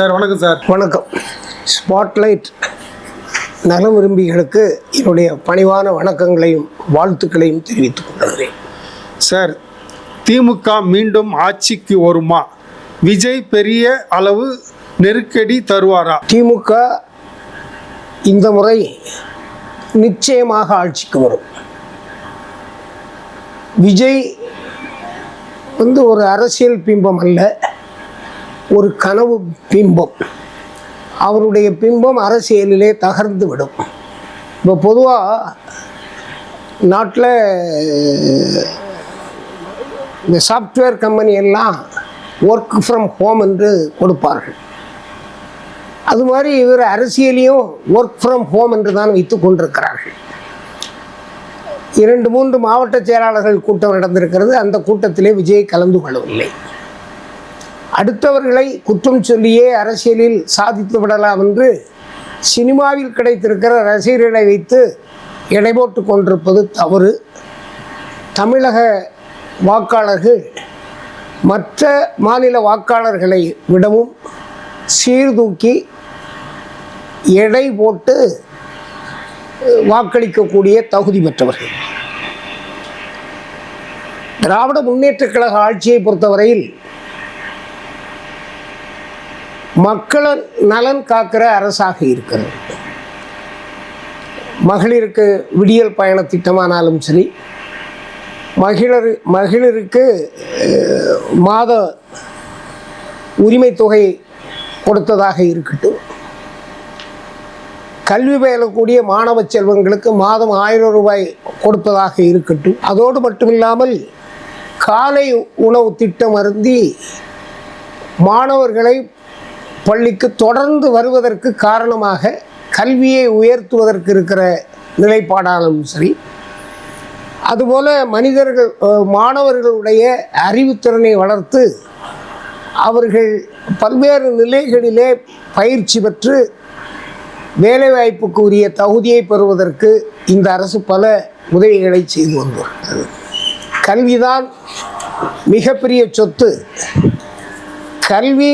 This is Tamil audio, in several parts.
சார் வணக்கம் சார். வணக்கம். ஸ்பாட்லைட் நல விரும்பிகளுக்கு என்னுடைய பணிவான வணக்கங்களையும் வாழ்த்துக்களையும் தெரிவித்துக் கொள்கிறேன். சார், திமுக மீண்டும் ஆட்சிக்கு வருமா? விஜய் பெரிய அளவு நெருக்கடி தருவாரா? திமுக இந்த முறை நிச்சயமாக ஆட்சிக்கு வரும். விஜய் ஒரு அரசியல் பிம்பம் அல்ல, ஒரு கனவு பிம்பம். அவருடைய பிம்பம் அரசியலிலே தகர்ந்து விடும். இப்போ பொதுவாக நாட்டில் இந்த சாஃப்ட்வேர் கம்பெனி எல்லாம் ஒர்க் ஃப்ரம் ஹோம் என்று கொடுப்பார்கள். அது மாதிரி இவர் அரசியலையும் ஒர்க் ஃப்ரம் ஹோம் என்று தான் வைத்து கொண்டிருக்கிறார்கள். 2-3 மாவட்ட செயலாளர்கள் கூட்டம் நடந்திருக்கிறது. அந்த கூட்டத்திலே விஜய் கலந்து கொள்ளவில்லை. அடுத்தவர்களை குற்றம் சொல்லியே அரசியலில் சாதித்து விடலாம் என்று சினிமாவில் கிடைத்திருக்கிற ரசிகர்களை வைத்து எடை போட்டு கொண்டிருப்பது தவறு. தமிழக வாக்காளர்கள் மற்ற மாநில வாக்காளர்களை விடவும் சீர்தூக்கி எடை போட்டு வாக்களிக்கக்கூடிய தகுதி பெற்றவர்கள். திராவிட முன்னேற்றக் கழக ஆட்சியை பொறுத்தவரையில் மக்களின் நலன் காக்கிற அரசாக இருக்கிறது. மகளிருக்கு விடியல் பயண திட்டமானாலும் சரி, மகளிருக்கு மாத உரிமை தொகை கொடுத்ததாக இருக்கட்டும், கல்வி பயிலக்கூடிய மாணவ செல்வங்களுக்கு மாதம் 1000 ரூபாய் கொடுப்பதாக இருக்கட்டும், அதோடு மட்டுமில்லாமல் காலை உணவு திட்டம் அருந்தி மாணவர்களை பள்ளிக்கு தொடர்ந்து வருவதற்கு காரணமாக கல்வியை உயர்த்துவதற்கு இருக்கிற நிலைப்பாடாலும் சரி, அதுபோல மாணவர்களுடைய அறிவுத்திறனை வளர்த்து அவர்கள் பல்வேறு நிலைகளிலே பயிற்சி பெற்று வேலைவாய்ப்புக்கு உரிய தகுதியை பெறுவதற்கு இந்த அரசு பல உதவிகளை செய்து வந்துள்ளது. கல்விதான் மிகப்பெரிய சொத்து. கல்வி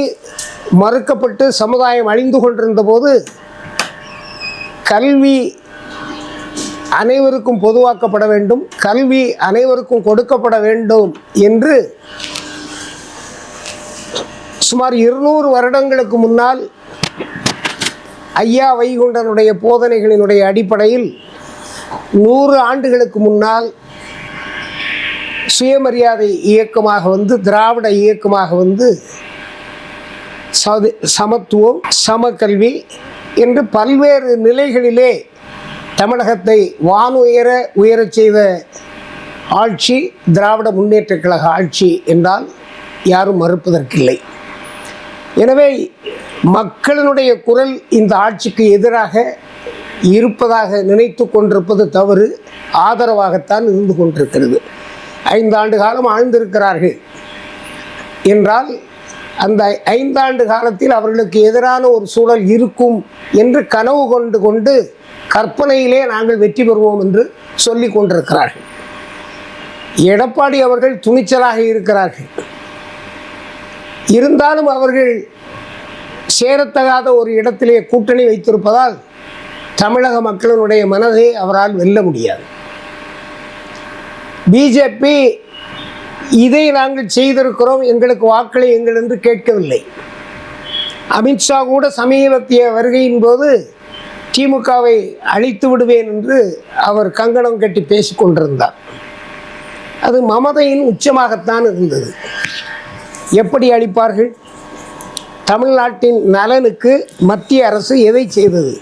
மறுக்கப்பட்டு சமுதாயம் அழிந்து கொண்டிருந்த போது கல்வி அனைவருக்கும் பொதுவாக்கப்பட வேண்டும், கல்வி அனைவருக்கும் கொடுக்கப்பட வேண்டும் என்று சுமார் 200 வருடங்களுக்கு முன்னால் ஐயா வைகுண்டனுடைய போதனைகளினுடைய அடிப்படையில் 100 ஆண்டுகளுக்கு முன்னால் சுயமரியாதை இயக்கமாக திராவிட இயக்கமாக சமத்துவம், சமக்கல்வி என்று பல்வேறு நிலைகளிலே தமிழகத்தை உயரச் செய்த ஆட்சி திராவிட முன்னேற்றக் கழக ஆட்சி என்றால் யாரும் மறுப்பதற்கில்லை. எனவே மக்களினுடைய குரல் இந்த ஆட்சிக்கு எதிராக இருப்பதாக நினைத்து கொண்டிருப்பது தவறு. ஆதரவாகத்தான் இருந்து கொண்டிருக்கிறது. 5 ஆண்டு காலம் ஆழ்ந்திருக்கிறார்கள் என்றால் அந்த 5 ஆண்டு காலத்தில் அவர்களுக்கு எதிரான ஒரு சூழல் இருக்கும் என்று கனவு கொண்டு கற்பனையிலே நாங்கள் வெற்றி பெறுவோம் என்று சொல்லி கொண்டிருக்கிறார்கள். எடப்பாடி அவர்கள் துணிச்சலாக இருக்கிறார்கள். இருந்தாலும் அவர்கள் சேரத்தகாத ஒரு இடத்திலே கூட்டணி வைத்திருப்பதால் தமிழக மக்களினுடைய மனதை அவரால் வெல்ல முடியாது. பிஜேபி இதை நாங்கள் செய்திருக்கிறோம், எங்களுக்கு வாக்களியுங்கள் என்று கேட்கவில்லை. அமித்ஷா கூட சமீபத்திய வருகையின் போது திமுகவை அழித்து விடுவேன் என்று அவர் கங்கணம் கட்டி பேசிக்கொண்டிருந்தார். அது மமதையின் உச்சமாகத்தான் இருந்தது. எப்படி அளிப்பார்கள்? தமிழ்நாட்டின் நலனுக்கு மத்திய அரசு எதை செய்தது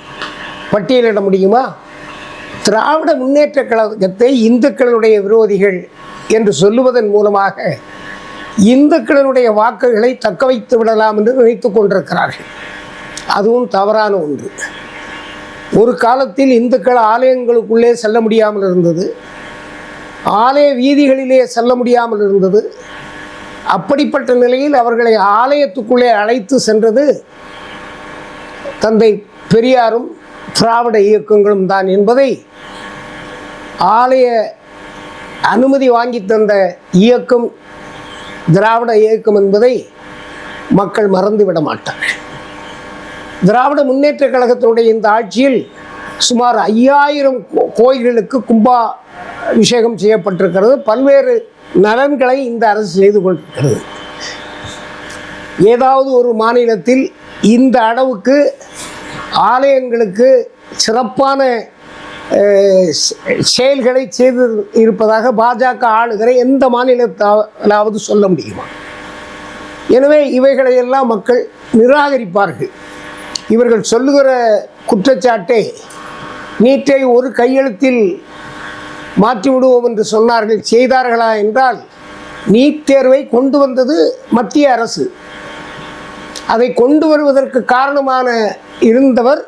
பட்டியலிட முடியுமா? திராவிட முன்னேற்ற கழகத்தை இந்துக்களுடைய விரோதிகள் என்று சொல்லுவதன் மூலமாக இந்துக்களுடைய வாக்குகளை தக்க வைத்து விடலாம் என்று நினைத்து கொண்டிருக்கிறார்கள். அதுவும் தவறான ஒன்று. ஒரு காலத்தில் இந்துக்கள் ஆலயங்களுக்குள்ளே செல்ல முடியாமல் இருந்தது, ஆலய வீதிகளிலே செல்ல முடியாமல் இருந்தது. அப்படிப்பட்ட நிலையில் அவர்களை ஆலயத்துக்குள்ளே அழைத்து சென்றது தந்தை பெரியாரும் திராவிட இயக்கங்களும் தான் என்பதை ஆலய அனுமதி வாங்கி தந்த இயக்கம் திராவிட இயக்கம் என்பதை மக்கள் மறந்துவிட மாட்டார்கள். திராவிட முன்னேற்ற கழகத்தினுடைய இந்த ஆட்சியில் சுமார் 5000 கோயில்களுக்கு கும்பாபிஷேகம் செய்யப்பட்டிருக்கிறது. பல்வேறு நலன்களை இந்த அரசு செய்து கொண்டிருக்கிறது. ஏதாவது ஒரு மாநிலத்தில் இந்த அளவுக்கு ஆலயங்களுக்கு சிறப்பான செயல்களை செய்து இருப்பதாக பாஜக ஆளுகிற எந்த மாநிலத்தாலாவது சொல்ல முடியுமா? எனவே இவைகளையெல்லாம் மக்கள் நிராகரிப்பார்கள். இவர்கள் சொல்லுகிற குற்றச்சாட்டை நீட்டை ஒரு கையெழுத்தில் மாற்றி விடுவோம் என்று சொன்னார்கள். செய்தார்களா என்றால் நீட் தேர்வை கொண்டு வந்தது மத்திய அரசு. அதை கொண்டு வருவதற்கு காரணமான இருந்தவர்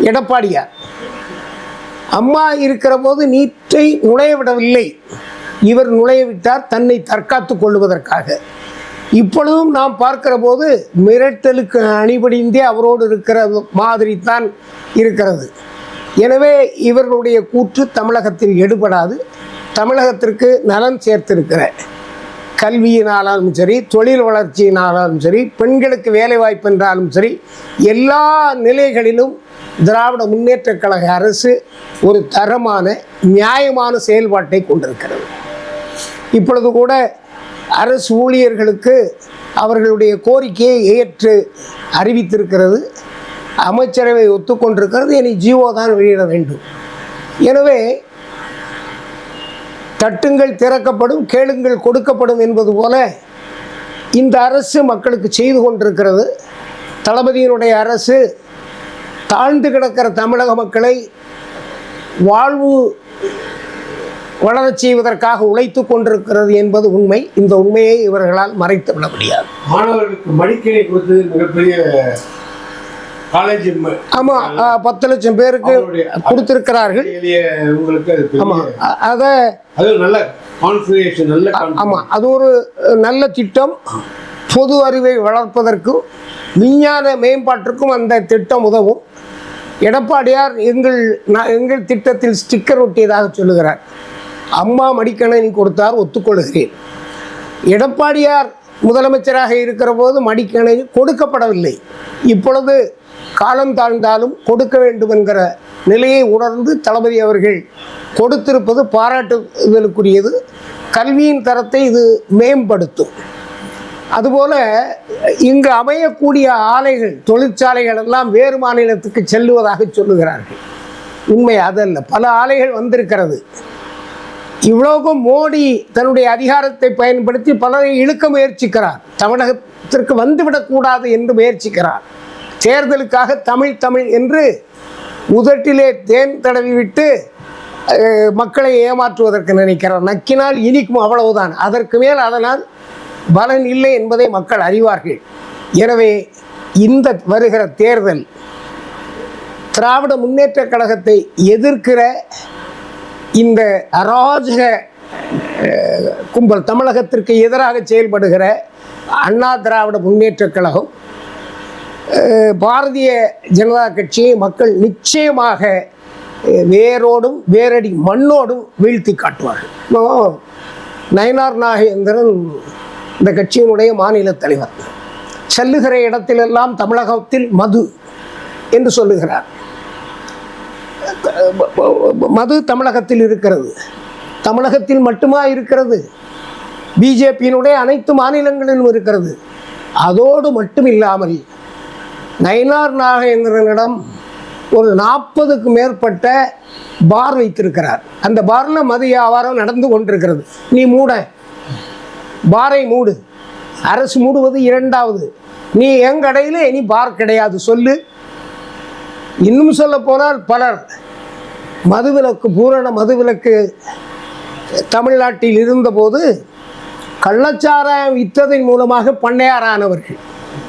எடப்பாடியார். அம்மா இருக்கிற போது நீட்டை நுழைய விடவில்லை, இவர் நுழைய விட்டார் தன்னை தற்காத்துக் கொள்வதற்காக. இப்பொழுதும் நாம் பார்க்கிற போது மிரட்டலுக்கு அணிபடிந்தே அவரோடு இருக்கிற மாதிரி தான் இருக்கிறது. எனவே இவர்களுடைய கூற்று தமிழகத்தில் எடுபடாது. தமிழகத்திற்கு நலன் சேர்த்திருக்கிற கல்வியினாலும் சரி, தொழில் வளர்ச்சியினாலும் சரி, பெண்களுக்கு வேலைவாய்ப்பு என்றாலும் சரி, எல்லா நிலைகளிலும் திராவிட முன்னேற்ற கழக அரசு ஒரு தரமான நியாயமான செயல்பாட்டை கொண்டிருக்கிறது. இப்பொழுது கூட அரசு ஊழியர்களுக்கு அவர்களுடைய கோரிக்கையை ஏற்று அறிவித்திருக்கிறது. அமைச்சரவை ஒத்துக்கொண்டிருக்கிறது. இனி ஜிஓ தான் வெளியிட வேண்டும். எனவே தட்டுங்கள் திறக்கப்படும், கேளுங்கள் கொடுக்கப்படும் என்பது போல இந்த அரசு மக்களுக்கு செய்து கொண்டிருக்கிறது. தளபதியினுடைய அரசு தாழ்ந்து கிடக்கிற தமிழக மக்களை வாழ்வு வளரச் செய்வதற்காக உழைத்து கொண்டிருக்கிறது என்பது உண்மை. இந்த உண்மையை இவர்களால் மறைத்து விட முடியாது. மாணவர்களுக்கு மடிக்கணி கொடுத்து மிகப்பெரிய காலேஜ், ஆமாம், 10 லட்சம் பேருக்கு கொடுத்திருக்கிறார்கள். ஆமாம், அது நல்ல கான்ஃபிகரேஷன், நல்ல ஆமாம், அது ஒரு நல்ல திட்டம். பொது அறிவை வளர்ப்பதற்கும் விஞ்ஞான மேம்பாட்டிற்கும் அந்த திட்டம் உதவும். எடப்பாடியார் எங்கள் திட்டத்தில் ஸ்டிக்கர் ஒட்டியதாக சொல்லுகிறார். அம்மா மடிக்கணினி கொடுத்தார், ஒத்துக்கொள்கிறேன். எடப்பாடியார் முதலமைச்சராக இருக்கிற போது மடிக்கணினி கொடுக்கப்படவில்லை. இப்பொழுது காலம் தாழ்ந்தாலும் கொடுக்க வேண்டும் என்கிற நிலையை உணர்ந்து தளபதி அவர்கள் கொடுத்திருப்பது பாராட்டுதலுக்குரியது. கல்வியின் தரத்தை இது மேம்படுத்தும். அதுபோல் இங்கு அமையக்கூடிய ஆலைகள், தொழிற்சாலைகள் எல்லாம் வேறு மாநிலத்துக்கு செல்லுவதாக சொல்லுகிறார்கள். உண்மை அதல்ல. பல ஆலைகள் வந்திருக்கிறது. இவ்வளவுக்கும் மோடி தன்னுடைய அதிகாரத்தை பயன்படுத்தி பலரை இழுக்க முயற்சிக்கிறார். தமிழகத்திற்கு வந்துவிடக்கூடாது என்று முயற்சிக்கிறார். தேர்தலுக்காக தமிழ் என்று உதட்டிலே தேன் தடவி விட்டு மக்களை ஏமாற்றுவதற்கு நினைக்கிறார். நக்கினால் இனிக்கும், அவ்வளவுதான். அதற்கு மேல் அதனால் பலன் இல்லை என்பதை மக்கள் அறிவார்கள். எனவே இந்த வருகிற தேர்தல் திராவிட முன்னேற்ற கழகத்தை எதிர்க்கிற இந்த அராஜக கும்பல், தமிழகத்திற்கு எதிராக செயல்படுகிற அண்ணா திராவிட முன்னேற்ற கழகம், பாரதிய ஜனதா கட்சியை மக்கள் நிச்சயமாக வேரோடும் வேரடி மண்ணோடும் வீழ்த்தி காட்டுவார்கள். நயினார் நாகேந்திரன் இந்த கட்சியினுடைய மாநில தலைவர். செல்லுகிற இடத்திலெல்லாம் தமிழகத்தில் மது என்று சொல்லுகிறார். மது தமிழகத்தில் இருக்கிறது. தமிழகத்தில் மட்டுமா இருக்கிறது? பிஜேபியினுடைய அனைத்து மாநிலங்களிலும் இருக்கிறது. அதோடு மட்டும் இல்லாமல் நயினார் நாகேந்திரனிடம் ஒரு 40க்கு மேற்பட்ட பார் வைத்திருக்கிறார். அந்த பாரில் மது வியாபாரம் நடந்து கொண்டிருக்கிறது. நீ மூட, பாரை மூடு. அரசு மூடுவது இரண்டாவது. நீ என் கடையில் இனி பார் கிடையாது சொல்லு. இன்னும் சொல்ல போனால் பலர் மதுவிலக்கு, பூரண மதுவிலக்கு தமிழ்நாட்டில் இருந்தபோது கள்ளச்சாராயம் விற்றதன் மூலமாக பண்ணையாரானவர்கள்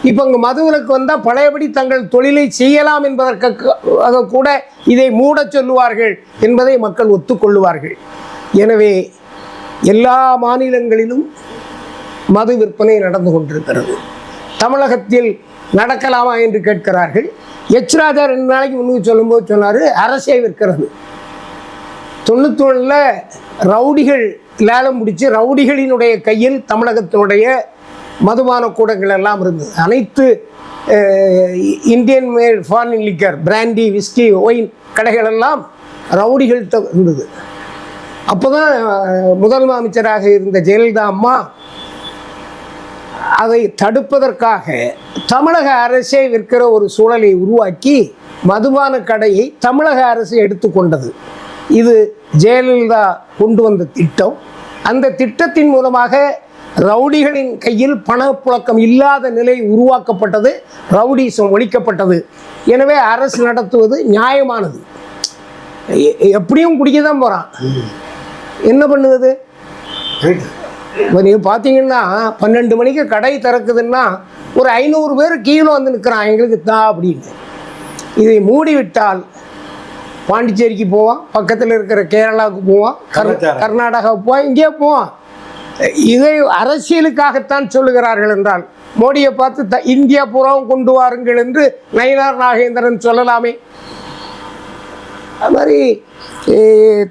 இப்போ இங்கே மதுவிலக்கு வந்தால் பழையபடி தங்கள் தொழிலை செய்யலாம் என்பதற்காக கூட இதை மூட சொல்லுவார்கள் என்பதை மக்கள் ஒத்துக்கொள்ளுவார்கள். எனவே எல்லா மாநிலங்களிலும் மது விற்பனை நடந்து கொண்டிருக்கிறது. தமிழகத்தில் நடக்கலாமா என்று கேட்கிறார்கள். எச் ராஜா 2 நாளைக்கு முன்னுக்கு சொல்லும்போது சொன்னார், அரசே விற்கிறது. 91 ரவுடிகள் லேலம் பிடிச்சி ரவுடிகளினுடைய கையில் தமிழகத்தினுடைய மதுபான கூடங்கள் எல்லாம் இருந்தது. அனைத்து Indian mat foreign liquor, brandy, whisky, wine கடைகள் எல்லாம் ரவுடிகள்கிட்ட இருந்தது. அப்போ தான் முதல் அமைச்சராக இருந்த ஜெயலலிதா அம்மா அதை தடுப்பதற்காக தமிழக அரசே விற்கிற ஒரு சூழலை உருவாக்கி மதுபான கடையை தமிழக அரசு எடுத்துக்கொண்டது. இது ஜெயலலிதா கொண்டு வந்த திட்டம். அந்த திட்டத்தின் மூலமாக ரவுடிகளின் கையில் பணப்புழக்கம் இல்லாத நிலை உருவாக்கப்பட்டது, ரவுடிசம் ஒழிக்கப்பட்டது. எனவே அரசு நடத்துவது நியாயமானது. எப்படியும் குடிக்க தான் போகிறான், என்ன பண்ணுவது? இப்போ நீங்கள் பார்த்தீங்கன்னா 12 மணிக்கு கடை திறக்குதுன்னா ஒரு 500 பேர் கீழே வந்து நிற்கிறான், எங்களுக்கு தான் அப்படின்னு. இதை மூடிவிட்டால் பாண்டிச்சேரிக்கு போவான், பக்கத்தில் இருக்கிற கேரளாவுக்கு போவான், கர்நாடகாவுக்கு போவான், இங்கே போவான். இதை அரசியலுக்காகத்தான் சொல்லுகிறார்கள் என்றால் மோடியை பார்த்து இந்தியா பூராவும் கொண்டு வாருங்கள் என்று நயினார் நாகேந்திரன் சொல்லலாமே. அது மாதிரி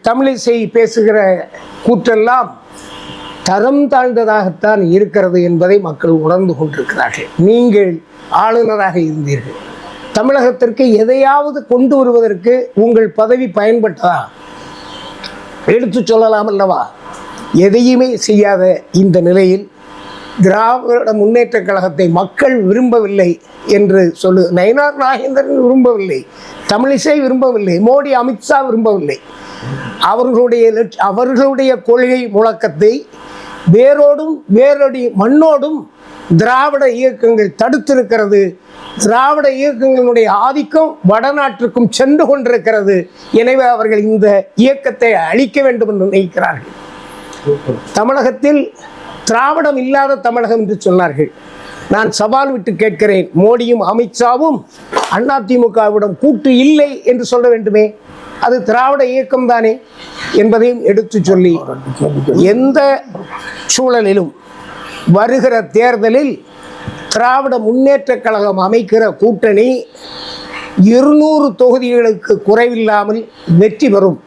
தமிழிசை பேசுகிற கூற்றெல்லாம் தரம் தாழ்ந்ததாகத்தான் இருக்கிறது என்பதை மக்கள் உணர்ந்து கொண்டிருக்கிறார்கள். நீங்கள் ஆளுநராக இருந்தீர்கள், தமிழகத்திற்கு எதையாவது கொண்டு வருவதற்கு உங்கள் பதவி பயன்பட்டதா? எடுத்து சொல்லலாம் அல்லவா? எதையுமே செய்யாத இந்த நிலையில் திராவிட முன்னேற்ற கழகத்தை மக்கள் விரும்பவில்லை என்று நயினார் நாகேந்திரன் விரும்பவில்லை, தமிழிசை விரும்பவில்லை, மோடி அமித்ஷா விரும்பவில்லை. அவர்களுடைய கொள்கை முழக்கத்தை வேரோடும் வேரடி மண்ணோடும் திராவிட இயக்கங்கள் தடுத்திருக்கிறது. திராவிட இயக்கங்களுடைய ஆதிக்கம் வடநாட்டிற்கும் சென்று கொண்டிருக்கிறது. எனவே அவர்கள் இந்த இயக்கத்தை அழிக்க வேண்டும் என்று நினைக்கிறார்கள். தமிழகத்தில் திராவிடம் இல்லாத தமிழகம் என்று சொன்னார்கள். நான் சவால் விட்டு கேட்கிறேன், மோடியும் அமித்ஷாவும் அதிமுகவிடம் கூட்டு இல்லை என்று சொல்ல வேண்டுமே, அது திராவிட இயக்கம் தானே என்பதையும் எடுத்து சொல்லி எந்த சூழலிலும் வருகிற தேர்தலில் திராவிட முன்னேற்ற கழகம் அமைக்கிற கூட்டணி 200 தொகுதிகளுக்கு குறைவில்லாமல் வெற்றி பெறும்.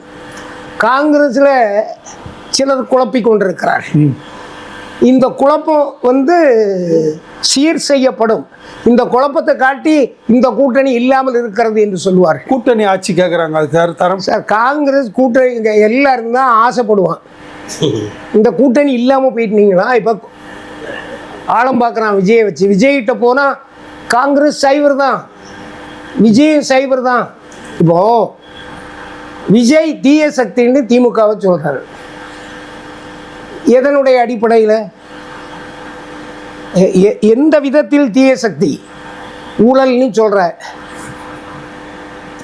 காங்கிரஸில் சிலர் குழப்பிக் கொண்டிருக்கிறார்கள். இந்த குழப்பம் சீர் செய்யப்படும். இந்த குழப்பத்தை காட்டி இந்த கூட்டணி இல்லாமல் இருக்கிறது என்று சொல்லுவார்கள். கூட்டணி ஆட்சி கேட்குறாங்க, அது தரம் சார். காங்கிரஸ் கூட்டணி எல்லாரும் தான் ஆசைப்படுவான். இந்த கூட்டணி இல்லாமல் போயிட்டீங்களா? இப்போ ஆழம் பார்க்குறான் விஜயை வச்சு. விஜய்கிட்ட போனால் காங்கிரஸ் சைவர் தான், விஜய் சைவர் தான். இப்போ விஜய் தீய சக்தின்னு திமுகவை சொல்கிறாரு. எதனுடைய அடிப்படையில், எந்த விதத்தில் தீய சக்தி? ஊழல்னு சொல்கிற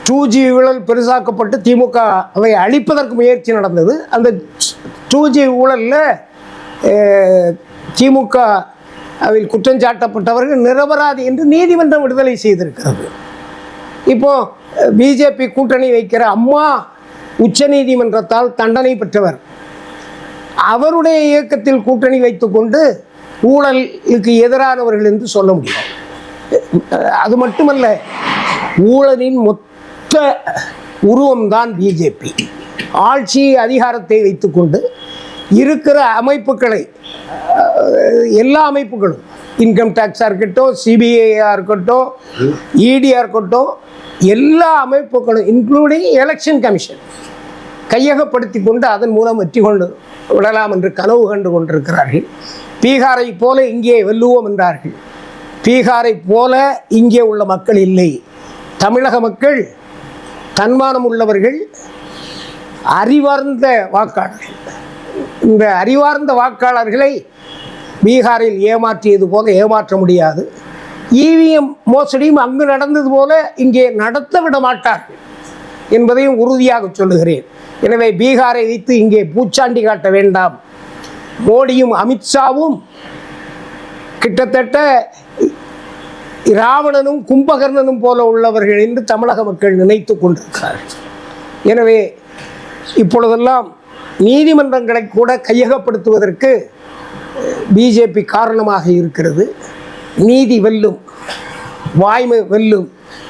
2G ஊழல் பெருசாக்கப்பட்டு திமுக அவை அழிப்பதற்கு முயற்சி நடந்தது. அந்த 2G ஊழலில் திமுக அவில் குற்றஞ்சாட்டப்பட்டவர்கள் நிரபராதி என்று நீதிமன்றம் விடுதலை செய்திருக்கிறது. இப்போ பிஜேபி கூட்டணி வைக்கிற அம்மா உச்ச நீதிமன்றத்தால் தண்டனை பெற்றவர். அவருடைய இயக்கத்தில் கூட்டணி வைத்துக்கொண்டு ஊழலுக்கு எதிரானவர்கள் என்று சொல்ல முடியும். அது மட்டுமல்ல, ஊழலின் மொத்த உருவம்தான் பிஜேபி. ஆட்சி அதிகாரத்தை வைத்துக்கொண்டு இருக்கிற அமைப்புகளை, எல்லா அமைப்புகளும், இன்கம் டேக்ஸாக இருக்கட்டும், சிபிஐயாக இருக்கட்டும், இடியாக இருக்கட்டும், எல்லா அமைப்புகளும் இன்க்ளூடிங் எலெக்ஷன் கமிஷன் கையகப்படுத்தி கொண்டு அதன் மூலம் வெற்றி கொண்டு விடலாம் என்று கனவு கண்டு கொண்டிருக்கிறார்கள். பீகாரை போல இங்கே வெல்லுவோம் என்றார்கள். பீகாரை போல இங்கே உள்ள மக்கள் இல்லை. தமிழக மக்கள் தன்மானம் உள்ளவர்கள், அறிவார்ந்த வாக்காளர்கள். இந்த அறிவார்ந்த வாக்காளர்களை பீகாரில் ஏமாற்றியது போல ஏமாற்ற முடியாது. இவிஎம் மோசடியும் அங்கு நடந்தது போல இங்கே நடத்த விட மாட்டார்கள் என்பதையும் உறுதியாக சொல்லுகிறேன். எனவே பீகாரை வைத்து இங்கே பூச்சாண்டி காட்ட வேண்டாம். மோடியும் அமித்ஷாவும் கிட்டத்தட்ட ராவணனும் கும்பகர்ணனும் போல உள்ளவர்கள் என்று தமிழக மக்கள் நினைத்து கொண்டிருக்கிறார்கள். எனவே இப்பொழுதெல்லாம் நீதிமன்றங்களை கூட கையகப்படுத்துவதற்கு பிஜேபி காரணமாக இருக்கிறது. நீதி வெல்லும், வாய்மை வெல்லும்,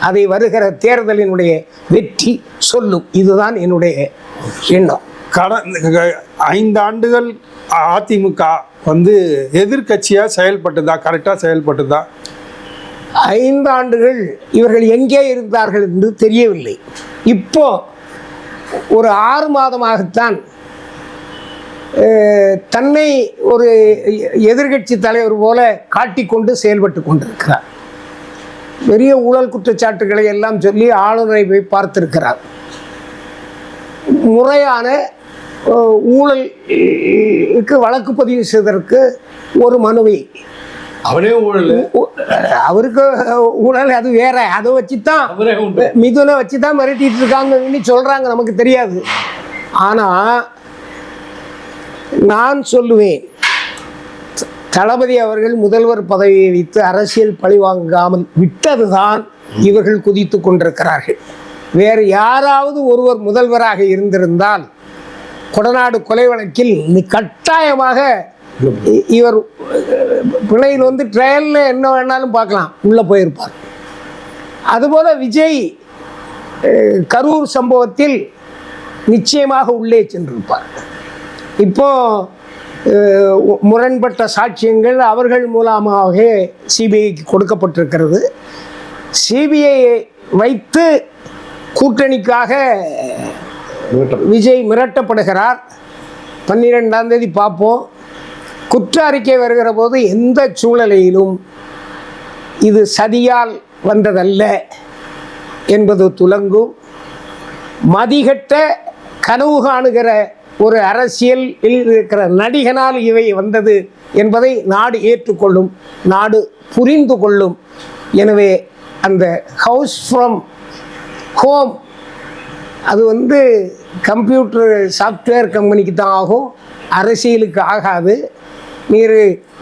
அதை வருகிற தேர்தலினுடைய வெற்றி சொல்லும். இதுதான் என்னுடைய எண்ணம். கடந்த 5 ஆண்டுகள் அதிமுக வந்து எதிர்க்கட்சியாக செயல்பட்டுதா, கரெக்டாக செயல்பட்டுதா? 5 ஆண்டுகள் இவர்கள் எங்கே இருந்தார்கள் என்று தெரியவில்லை. இப்போ ஒரு 6 மாதமாகத்தான் தன்னை ஒரு எதிர்கட்சி தலைவர் போல காட்டிக்கொண்டு செயல்பட்டு கொண்டிருக்கிறார். பெரிய ஊழல் குற்றச்சாட்டுகளை எல்லாம் சொல்லி ஆளுநரை போய் பார்த்திருக்கிறார். முறையான ஊழலுக்கு வழக்கு பதிவு செய்வதற்கு ஒரு மனுவை, அவனே ஊழல், அவருக்கு ஊழல் அது வேற, அதை வச்சுதான் மிதுனை வச்சுதான் மிரட்டிட்டு இருக்காங்கன்னு சொல்றாங்க, நமக்கு தெரியாது. ஆனா நான் சொல்லுவேன், தளபதி அவர்கள் முதல்வர் பதவியை வைத்து அரசியல் பழிவாங்காமல் விட்டதுதான் இவர்கள் குதித்து கொண்டிருக்கிறார்கள். வேறு யாராவது ஒருவர் முதல்வராக இருந்திருந்தால் கொடநாடு கொலை வழக்கில் கட்டாயமாக இவர் பிணையில் வந்து ட்ரையலில் என்ன வேணாலும் பார்க்கலாம், உள்ளே போயிருப்பார். அதுபோல் விஜய் கரூர் சம்பவத்தில் நிச்சயமாக உள்ளே சென்றிருப்பார். இப்போ முரண்பட்ட சாட்சியங்கள் அவர்கள் மூலமாக சிபிஐக்கு கொடுக்கப்பட்டிருக்கிறது. சிபிஐ வைத்து கூட்டணிக்காக விஜய் மிரட்டப்படுகிறார். 12ஆம் தேதி பார்ப்போம். குற்ற அறிக்கை வருகிற போது எந்த சூழ்நிலையிலும் இது சதியால் வந்ததல்ல என்பது துலங்கும். மதிகட்ட கனவு காணுகிற ஒரு அரசியலில் இருக்கிற நடிகனால் இவை வந்தது என்பதை நாடு ஏற்றுக்கொள்ளும், நாடு புரிந்து கொள்ளும். எனவே அந்த ஹவுஸ் ஃப்ரம் ஹோம் அது வந்து கம்ப்யூட்டர் சாஃப்ட்வேர் கம்பெனிக்கு தான் ஆகும், அரசியலுக்கு ஆகாது. நீர்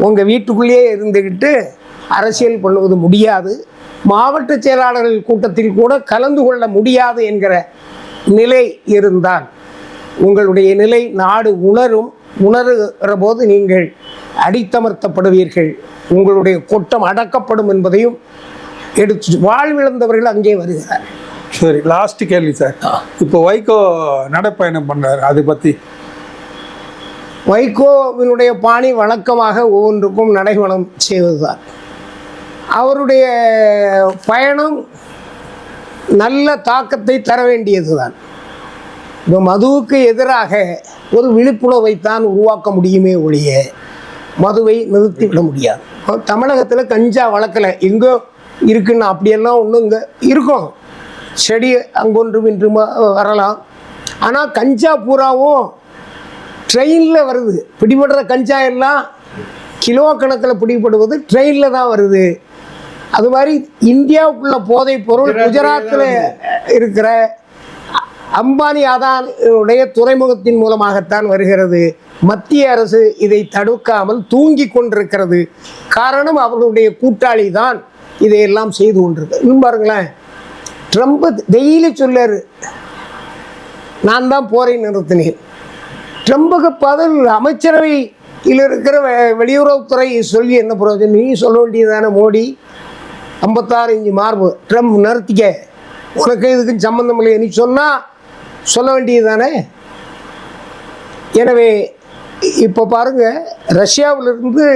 உங்கள் வீட்டுக்குள்ளேயே இருந்துக்கிட்டு அரசியல் பண்ணுவது முடியாது, மாவட்ட செயலாளர்கள் கூட்டத்தில் கூட கலந்து கொள்ள முடியாது என்கிற நிலை இருந்தால் உங்களுடைய நிலை நாடு உணருகிற போது நீங்கள் அடித்தமர்த்தப்படுவீர்கள், உங்களுடைய கொட்டம் அடக்கப்படும் என்பதையும் எடுத்து வாழ்விழந்தவர்கள் அங்கே வருகிறார். சரி, லாஸ்ட் கேள்வி சார். இப்போ வைகோ நடைப்பயணம் பண்ணார், அதை பற்றி? வைகோவினுடைய பாணி வழக்கமாக ஒவ்வொன்றுக்கும் நடைபயணம் செய்வதுதான். அவருடைய பயணம் நல்ல தாக்கத்தை தர வேண்டியதுதான். இப்போ மதுவுக்கு எதிராக ஒரு விழிப்புணர்வைத்தான் உருவாக்க முடியுமே ஒழிய மதுவை நிறுத்திவிட முடியாது. தமிழகத்தில் கஞ்சா வளர்க்கலை, எங்கோ இருக்குன்னு அப்படியெல்லாம் ஒன்றும் இங்கே இருக்கும், செடி அங்கொன்றும் இன்று வரலாம். ஆனால் கஞ்சா பூராவும் ட்ரெயினில் வருது. பிடிபடுற கஞ்சா எல்லாம் கிலோ கணக்கில் பிடிபடுவது ட்ரெயினில் தான் வருது. அது மாதிரி இந்தியாவுக்குள்ள போதைப் பொருள் குஜராத்தில் இருக்கிற அம்பானி அதானுடைய துறைமுகத்தின் மூலமாகத்தான் வருகிறது. மத்திய அரசு இதை தடுக்காமல் தூங்கி கொண்டிருக்கிறது. காரணம் அவர்களுடைய கூட்டாளி தான் இதையெல்லாம் செய்து கொண்டிருக்கு. இன்னும் பாருங்களேன், ட்ரம்ப் டெய்லி சொல்லாரு, நான் தான் போரை நிறுத்தினேன். ட்ரம்புக்கு பதில் அமைச்சரவையில் இருக்கிற வெளியுறவுத்துறை சொல்லி என்ன பிரயோஜனம்? நீ சொல்ல வேண்டியதானே, மோடி 56 இன்ச்சு மார்பு, ட்ரம்ப் நிறுத்திக்க, உனக்கு இதுக்கும் சம்பந்தம் இல்லை நீ சொன்னால் சொல்ல வேண்டியது தானே. எனவே இப்போ பாருங்கள், ரஷ்யாவிலிருந்து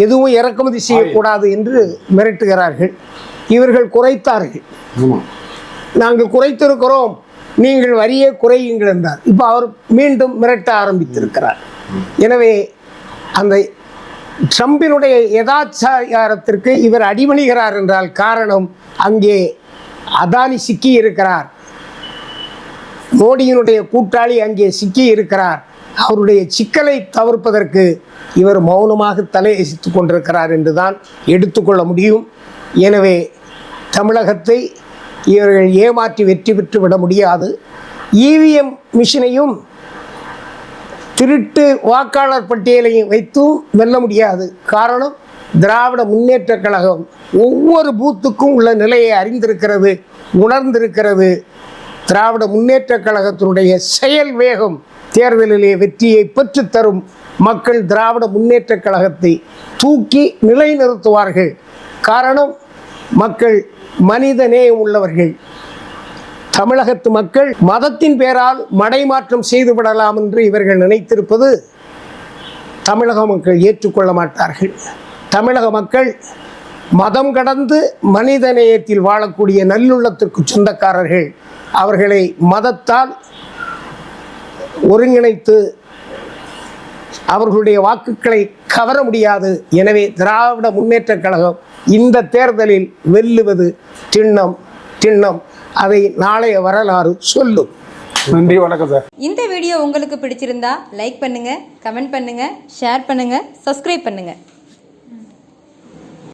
எதுவும் இறக்குமதி செய்யக்கூடாது என்று மிரட்டுகிறார்கள். இவர்கள் குறைத்தார்கள், நாங்கள் குறைத்திருக்கிறோம், நீங்கள் வரியே குறையுங்கள் என்றார். இப்போ அவர் மீண்டும் மிரட்ட ஆரம்பித்திருக்கிறார். எனவே அந்த ட்ரம்பினுடைய யதாச்சாரத்திற்கு இவர் அடிபணிகிறார் என்றால் காரணம் அங்கே அதானி சிக்கி இருக்கிறார், மோடியினுடைய கூட்டாளி அங்கே சிக்கி இருக்கிறார். அவருடைய சிக்கலை தவிர்ப்பதற்கு இவர் மௌனமாக தலையசித்து கொண்டிருக்கிறார் என்றுதான் எடுத்துக்கொள்ள முடியும். எனவே தமிழகத்தை இவர்கள் ஏமாற்றி வெற்றி பெற்று விட முடியாது. இவிஎம் மிஷினையும் திருட்டு வாக்காளர் பட்டியலையும் வைத்தும் வெல்ல முடியாது. காரணம், திராவிட முன்னேற்ற கழகம் ஒவ்வொரு பூத்துக்கும் உள்ள நிலையை அறிந்திருக்கிறது, உணர்ந்திருக்கிறது. திராவிட முன்னேற்ற கழகத்தினுடைய செயல் வேகம் தேர்தலிலே வெற்றியை பெற்றுத்தரும். மக்கள் திராவிட முன்னேற்ற கழகத்தை தூக்கி நிலைநிறுத்துவார்கள். காரணம், மக்கள் மனித நேயம் உள்ளவர்கள். தமிழகத்து மக்கள் மதத்தின் பேரால் மடைமாற்றம் செய்து விடலாம் என்று இவர்கள் நினைத்திருப்பது தமிழக மக்கள் ஏற்றுக்கொள்ள மாட்டார்கள். தமிழக மக்கள் மதம் கடந்து மனித நேயத்தில் வாழக்கூடிய நல்லுள்ளத்திற்கு சொந்தக்காரர்கள். அவர்களை மதத்தால் ஒருங்கிணைத்து அவர்களுடைய வாக்குகளை கவர முடியாது. எனவே திராவிட முன்னேற்றக் கழகம் இந்த தேர்தலில் வெல்லுவது திண்ணம். அதை நாளைய வரலாறு சொல்லும். நன்றி, வணக்கம் சார். இந்த வீடியோ உங்களுக்கு பிடிச்சிருந்தா லைக் பண்ணுங்க, கமெண்ட் பண்ணுங்க, ஷேர் பண்ணுங்க, சப்ஸ்கிரைப் பண்ணுங்க.